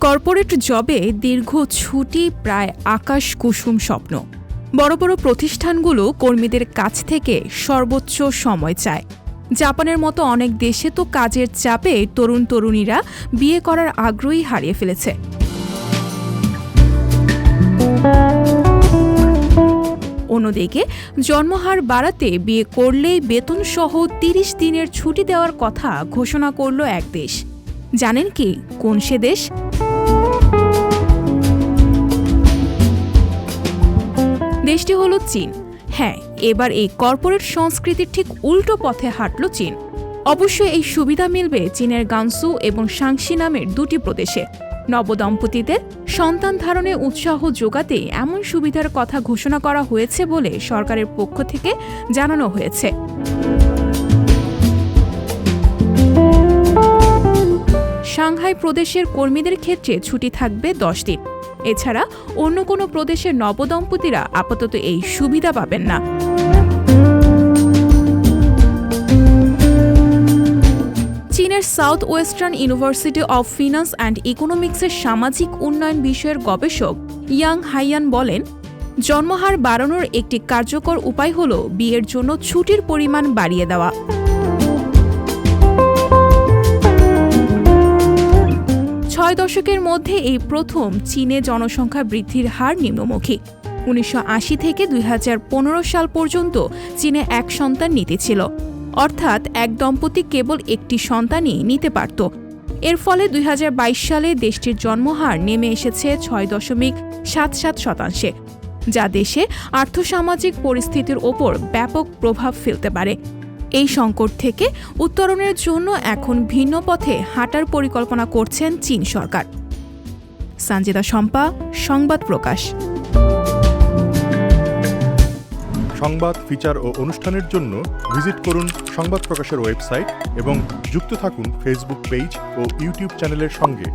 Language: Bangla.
কর্পোরেট জবে দীর্ঘ ছুটি প্রায় আকাশ কুসুম স্বপ্ন। বড় বড় প্রতিষ্ঠানগুলো কর্মীদের কাছ থেকে সর্বোচ্চ সময় চায়। জাপানের মতো অনেক দেশে তো কাজের চাপে তরুণ তরুণীরা বিয়ে করার আগ্রহই হারিয়ে ফেলেছে। অন্যদিকে জন্মহার বাড়াতে বিয়ে করলেই বেতনসহ ৩০ দিনের ছুটি দেওয়ার কথা ঘোষণা করল এক দেশ। জানেন কি কোন সে দেশ? দেশটি হলো চীন। হ্যাঁ, এবার এই কর্পোরেট সংস্কৃতির ঠিক উল্টো পথে হাঁটল চীন। অবশ্যই এই সুবিধা মিলবে চীনের গানসু এবং শাংসি নামের দুটি প্রদেশে। নবদম্পতিদের সন্তান ধারণে উৎসাহ যোগাতে এমন সুবিধার কথা ঘোষণা করা হয়েছে বলে সরকারের পক্ষ থেকে জানানো হয়েছে। সাংহাই প্রদেশের কর্মীদের ক্ষেত্রে ছুটি থাকবে 10 দিন। এছাড়া অন্য কোনো প্রদেশের নবদম্পতিরা আপাতত এই সুবিধা পাবেন না। চীনের south western university of finance and ইকোনমিক্সের সামাজিক উন্নয়ন বিষয়ের গবেষক ইয়াং হাইয়ান বলেন, জন্মহার বাড়ানোর একটি কার্যকর উপায় হল বিয়ের জন্য ছুটির পরিমাণ বাড়িয়ে দেওয়া। ছয় দশকের মধ্যে এই প্রথম চীনে জনসংখ্যা বৃদ্ধির হার নিম্নমুখী। ১৯৮০ থেকে ২০১৫ সাল পর্যন্ত চীনে এক সন্তান নীতি ছিল, অর্থাৎ এক দম্পতি কেবল একটি সন্তানই নিতে পারত। এর ফলে ২০২২ সালে দেশটির জন্মহার নেমে এসেছে ৬.৭৭%, যা দেশে আর্থসামাজিক পরিস্থিতির ওপর ব্যাপক প্রভাব ফেলতে পারে। এই সংকট থেকে উত্তরণের জন্য এখন ভিন্ন পথে হাঁটার পরিকল্পনা করছেন চীন সরকার। সঞ্জিতা শম্পা, সংবাদ প্রকাশ। সংবাদ, ফিচার ও অনুষ্ঠানের জন্য ভিজিট করুন সংবাদ প্রকাশের ওয়েবসাইট এবং যুক্ত থাকুন ফেসবুক পেজ ও ইউটিউব চ্যানেলের সঙ্গে।